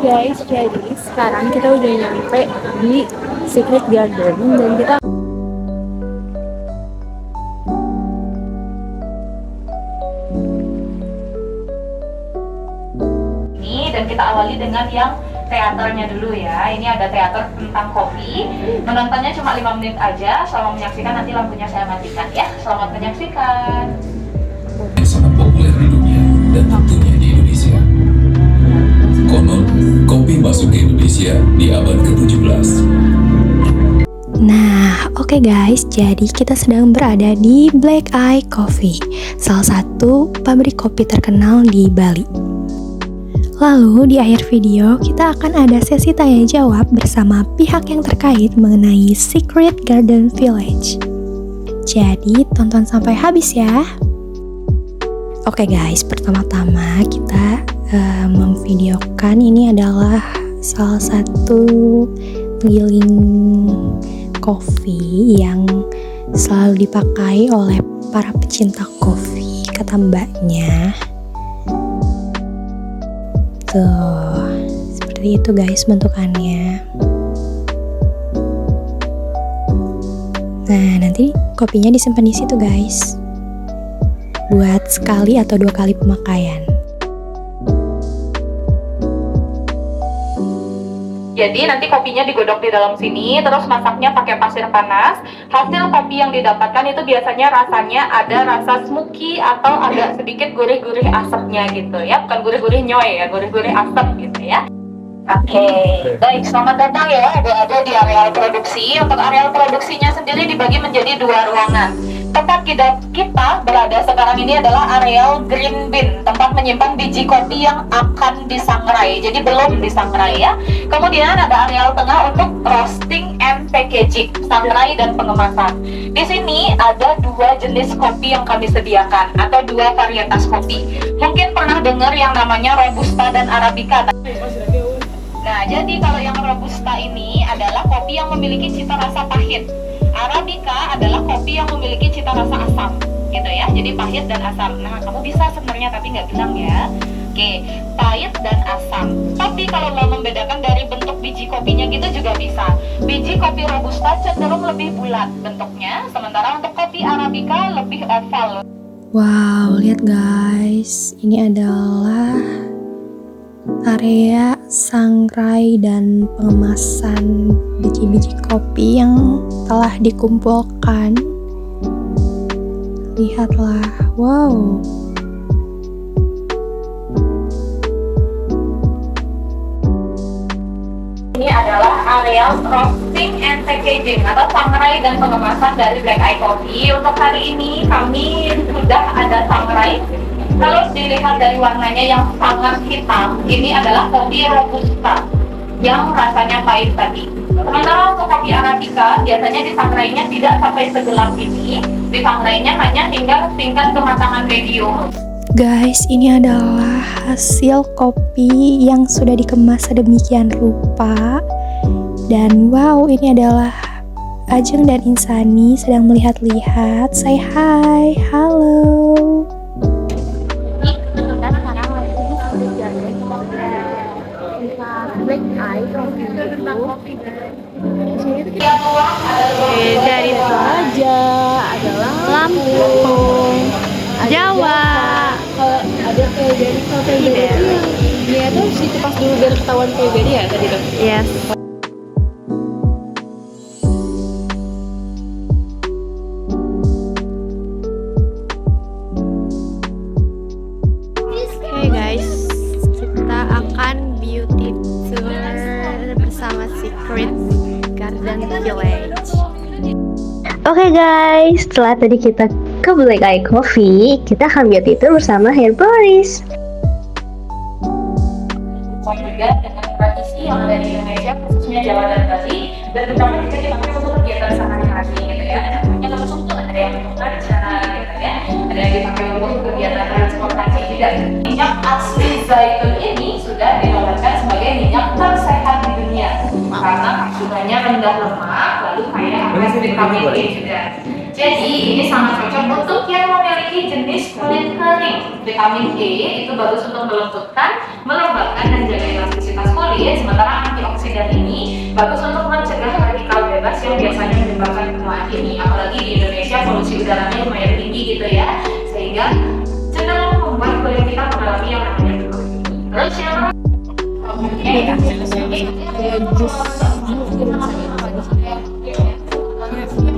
guys, jadi sekarang kita udah nyampe di Secret Garden dan kita ini, dan kita awali dengan yang teaternya dulu ya. Ini ada teater tentang kopi. Menontonnya cuma 5 menit aja. Selama menyaksikan nanti lampunya saya matikan ya. Selamat menyaksikan. Yang sangat populer di dunia dan tentunya di Indonesia. Konon, kopi masuk ke Indonesia di abad ke-17. Nah, oke guys, jadi kita sedang berada di Black Eye Coffee, salah satu pabrik kopi terkenal di Bali. Lalu di akhir video kita akan ada sesi tanya jawab bersama pihak yang terkait mengenai Secret Garden Village. Jadi tonton sampai habis ya. Oke guys, pertama-tama kita memvideokan ini adalah salah satu penggiling kopi yang selalu dipakai oleh para pecinta kopi, kata mbaknya. Tuh, seperti itu guys bentukannya. Nah, nanti kopinya disimpan di situ guys, buat sekali atau 2 kali pemakaian. Jadi nanti kopinya digodok di dalam sini, terus masaknya pakai pasir panas. Hasil kopi yang didapatkan itu biasanya rasanya ada rasa smoky atau agak sedikit gurih-gurih asapnya gitu ya. Bukan gurih-gurih nyoy ya, gurih-gurih asap gitu ya. Oke, baik, selamat datang ya ada di areal produksi. Untuk areal produksinya sendiri dibagi menjadi 2 ruangan. Tempat kita berada sekarang ini adalah areal green bean, tempat menyimpan biji kopi yang akan disangrai. Jadi belum disangrai ya. Kemudian ada areal tengah untuk roasting and packaging, sangrai dan pengemasan. Di sini ada 2 jenis kopi yang kami sediakan atau 2 varietas kopi. Mungkin pernah dengar yang namanya Robusta dan Arabica. Nah, jadi kalau yang Robusta ini adalah kopi yang memiliki cita rasa pahit. Arabica adalah kopi yang memiliki cita rasa asam, gitu ya. Jadi pahit dan asam. Nah, kamu bisa sebenarnya tapi nggak bilang ya. Oke, pahit dan asam. Tapi kalau mau membedakan dari bentuk biji kopinya gitu juga bisa. Biji kopi Robusta cenderung lebih bulat bentuknya, sementara untuk kopi Arabica lebih oval. Wow, lihat guys, ini adalah area sangrai dan pengemasan biji-biji kopi yang telah dikumpulkan. Lihatlah, wow. Ini adalah area roasting and packaging atau sangrai dan pengemasan dari Black Eye Coffee. Untuk hari ini kami sudah ada sangrai. Kalau dilihat dari warnanya yang sangat hitam, ini adalah kopi Robusta yang rasanya pahit tadi. Sementara untuk kopi Arabica, biasanya disangrainya tidak sampai segelap ini. Disangrainya hanya hingga tingkat kematangan medium. Guys, ini adalah hasil kopi yang sudah dikemas sedemikian rupa. Dan wow, ini adalah Ajeng dan Insani sedang melihat-lihat. Say hi, halo. Black Eye Coffee Dari itu aja adalah Lampung, Jawa. Kalau ada strawberry, dia tuh situ pas dulu biar ketahuan strawberry ya tadi tuh. Yes. Oke guys, kita akan beauty tour bersama Secret Garden Village. Oke guys, setelah tadi kita ke Black Eye Coffee, kita akan beauty tour bersama Hair Boris. juga dengan tradisi yang ada di Indonesia, khususnya Jawa dan Bali, dan terutama juga dipakai untuk kegiatan sehari-hari gitu ya. Yang langsung tuh ada yang untuk kerja gitu ya, ada yang dipakai untuk kegiatan transportasi juga. Minyak asli zaitun ini sudah dinobatkan sebagai minyak tersehat di dunia karena kandungannya rendah lemak, lalu kaya akan vitamin E juga. Jadi ini sangat cocok untuk yang memiliki jenis kulit kering. Vitamin E itu bagus untuk melembutkan, melembabkan dan jaga elastisitas kulit. kulit, sementara antioksidan ini bagus untuk mencegah radikal bebas yang biasanya menyebabkan penuaan ini. Apalagi di Indonesia polusi udaranya lumayan tinggi gitu ya, sehingga cenderung membuat kulit kita mengalami yang namanya berkulit. Terus yang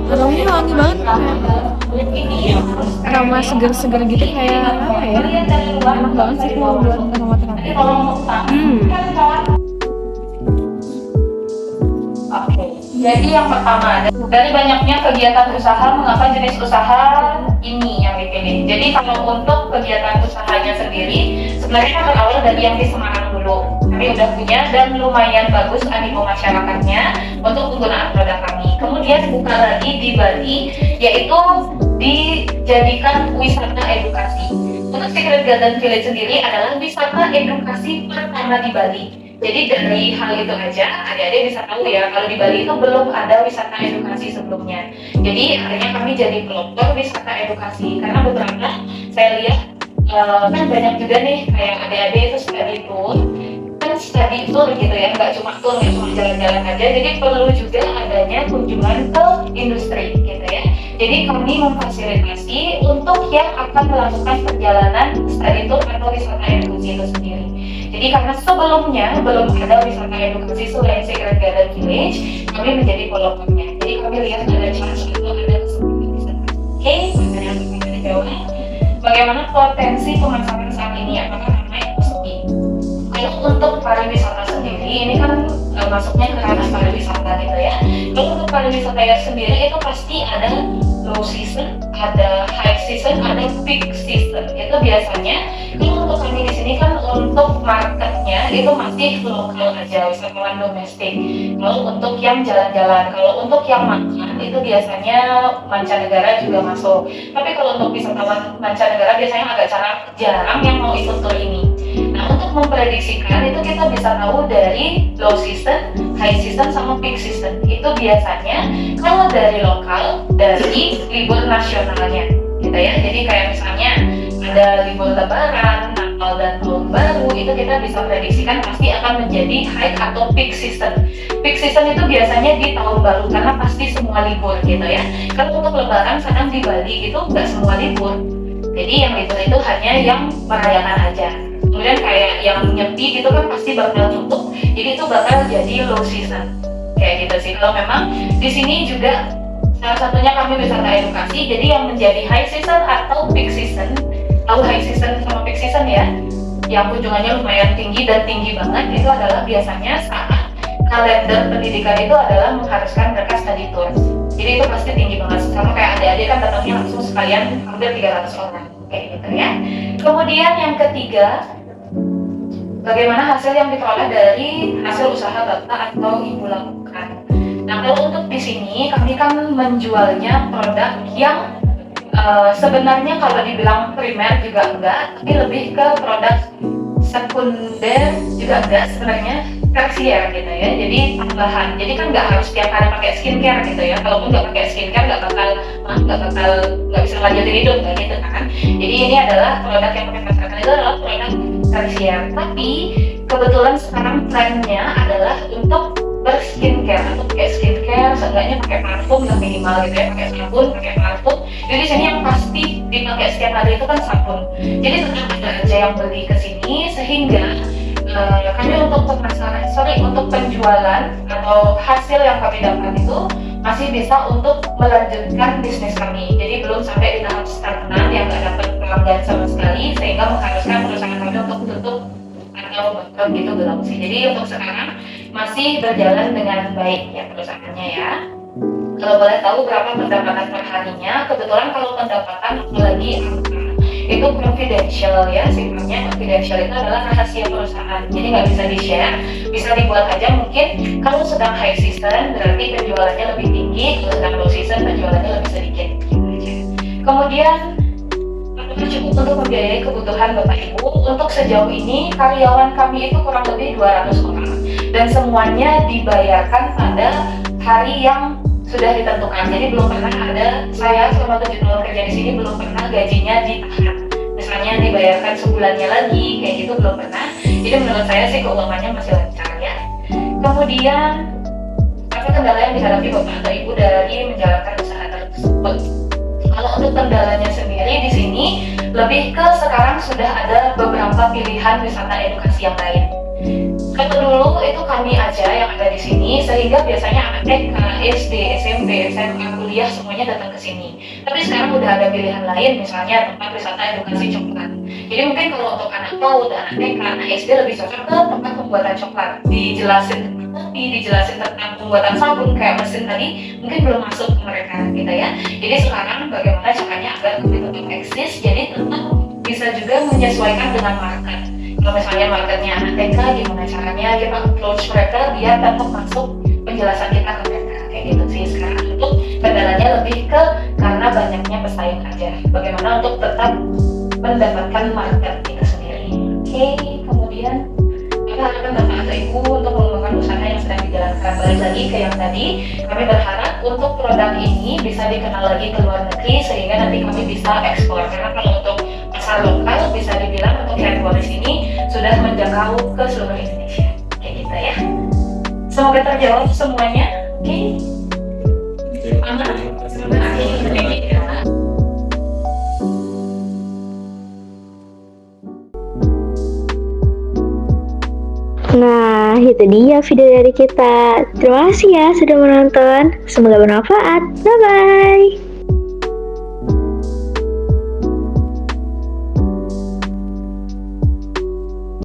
aromanya wangi banget, aroma seger-seger gitu, kayak apa ya, enak banget sih kalau buat aroma terapi. Oke, jadi yang pertama ada dari banyaknya kegiatan usaha, mengapa jenis usaha ini yang dipilih? Jadi kalau untuk kegiatan usahanya sendiri, sebenarnya kan berawal dari yang di Semarang dulu. Kami udah punya dan lumayan bagus animo masyarakatnya untuk penggunaan produk kami. Kemudian buka lagi di Bali, yaitu dijadikan wisata edukasi. Untuk Secret Garden Village sendiri adalah wisata edukasi pertama di Bali. Jadi dari hal itu aja, adik-adik bisa tahu ya, kalau di Bali itu belum ada wisata edukasi sebelumnya. Jadi akhirnya kami jadi pelopor wisata edukasi, karena beberapa saya lihat kan banyak juga nih kayak adik-adik itu study tour, kan study tour gitu ya, nggak cuma tour, nggak cuma jalan-jalan aja. Jadi perlu juga adanya kunjungan ke industri gitu ya. Jadi kami memfasilitasi untuk yang akan melakukan perjalanan study tour atau wisata edukasi itu sendiri. Jadi karena sebelumnya belum ada wisata edukasi selain Secret Garden Village, kami menjadi pelopornya. Jadi kami lihat ada chance itu ada kesempatan wisata. Oke, pertanyaan pertama dijawab. Bagaimana potensi pemasaran saat ini? Apakah ramai atau sepi? Kalau untuk pariwisata sendiri, ini kan masuknya ke ranah pariwisata gitu ya. Kalau untuk pariwisata ya sendiri itu pasti ada low season, ada high season, ada peak season. Itu biasanya kalau untuk kami di sini kan untuk marketnya itu masih lokal aja, wisatawan domestik. Kalau untuk yang jalan-jalan, kalau untuk yang makan itu biasanya mancanegara juga masuk. Tapi kalau untuk wisatawan mancanegara biasanya agak jarang yang mau ikut tur ini. Nah, untuk memprediksikan itu kita bisa tahu dari low season, high season, sama peak season. Itu biasanya kalau dari lokal, dari libur nasionalnya gitu ya. Jadi kayak misalnya ada libur lebaran, Natal dan Tahun Baru, itu kita bisa prediksikan pasti akan menjadi high atau peak season. Peak season itu biasanya di Tahun Baru karena pasti semua libur gitu ya. Kalau untuk lebaran kadang di Bali itu nggak semua libur. Jadi yang libur itu hanya yang merayakan aja. Kemudian kayak yang nyepi gitu kan pasti bakal tutup, jadi itu bakal jadi low season kayak gitu sih. Kalau memang di sini juga salah satunya kami wisata edukasi, jadi yang menjadi high season atau peak season, tahu high season sama peak season ya, yang kunjungannya lumayan tinggi dan tinggi banget, itu adalah biasanya saat kalender pendidikan itu adalah mengharuskan mereka study tour. Jadi itu pasti tinggi banget, sama kayak adik-adik kan datangnya langsung sekalian hampir 300 orang kayak gitu ya. Kemudian yang ketiga, bagaimana hasil yang diperoleh dari hasil usaha bapak atau ibu lakukan. Nah, kalau untuk di sini kami kan menjualnya produk yang sebenarnya kalau dibilang primer juga enggak, tapi lebih ke produk sekunder juga enggak, sebenarnya tersier gitu ya. Jadi tambahan. Jadi kan nggak harus tiap hari pakai skincare gitu ya. Kalaupun nggak pakai skincare nggak bisa lanjutin hidup kayak gitu kan. Jadi ini adalah produk yang kami pasarkan itu adalah produk tersier. Tapi kebetulan sekarang trennya adalah untuk berskincare atau pakai skincare, seenggaknya pakai parfum yang minimal gitu ya, pakai sabun, pakai parfum. Jadi sini yang pasti dipakai setiap hari itu kan sabun. Jadi tetap ada aja yang beli ke sini sehingga kami untuk penjualan atau hasil yang kami dapat itu masih bisa untuk melanjutkan bisnis kami. Jadi belum sampai di tahap stagnan yang nggak dapat pelanggan sama sekali sehingga mengharuskan perusahaan kami untuk tutup atau bangkrut gitu belum sih. Jadi untuk sekarang masih berjalan dengan baik ya perusahaannya ya. Kalau boleh tahu berapa pendapatan per harinya? Kebetulan kalau pendapatan apalagi itu confidential ya, sifatnya confidential itu adalah rahasia perusahaan, jadi nggak bisa di-share, bisa dibuat aja mungkin kalau sedang high season berarti penjualannya lebih tinggi, kalau sedang low season penjualannya lebih sedikit. Kemudian apakah cukup untuk membiayai kebutuhan Bapak Ibu? Untuk sejauh ini karyawan kami itu kurang lebih 200 orang dan semuanya dibayarkan pada hari yang sudah ditentukan. Jadi belum pernah ada, saya selama 7 tahun kerja di sini belum pernah gajinya ditahan. Misalnya dibayarkan sebulannya lagi, kayak gitu belum pernah. Jadi menurut saya sih keuangannya masih lancar ya. Kemudian apa kendala yang dihadapi Bapak atau Ibu dari menjalankan usaha tersebut? Kalau untuk kendalanya sendiri di sini lebih ke sekarang sudah ada beberapa pilihan wisata edukasi yang lain. Kalau dulu itu kami aja yang ada di sini, sehingga biasanya anak TK, SD, SMP, SMA, kuliah semuanya datang ke sini. Tapi sekarang udah ada pilihan lain, misalnya tempat wisata edukasi coklat. Jadi mungkin kalau untuk anak PAUD, anak TK, anak SD lebih cocok ke tempat pembuatan coklat. Dijelasin tentang kopi, dijelasin tentang pembuatan sabun kayak mesin tadi, mungkin belum masuk ke mereka gitu ya. Jadi sekarang bagaimana caranya agar kopi tetap eksis, jadi tetap bisa juga menyesuaikan dengan market. Kalau misalnya marketnya anak TK, gimana caranya kita approach mereka biar tetap masuk penjelasan kita ke mereka, kayak gitu sih. Sekarang untuk kendalanya lebih ke karena banyaknya pesaing aja, bagaimana untuk tetap mendapatkan market kita sendiri. Oke, kemudian apa harapan Bapak atau Ibu untuk mengembangkan usaha yang sedang dijalankan? Balik lagi ke yang tadi, kami berharap untuk produk ini bisa dikenal lagi ke luar negeri sehingga nanti kami bisa ekspor, karena kalau untuk pasar lokal bisa dibilang untuk Hair Boris ini sudah menjangkau ke seluruh Indonesia, kayak gitu ya. Semoga terjawab semuanya. Oke. Aman. Terima kasih. Nah, itu dia video dari kita. Terima kasih ya sudah menonton. Semoga bermanfaat. Bye-bye.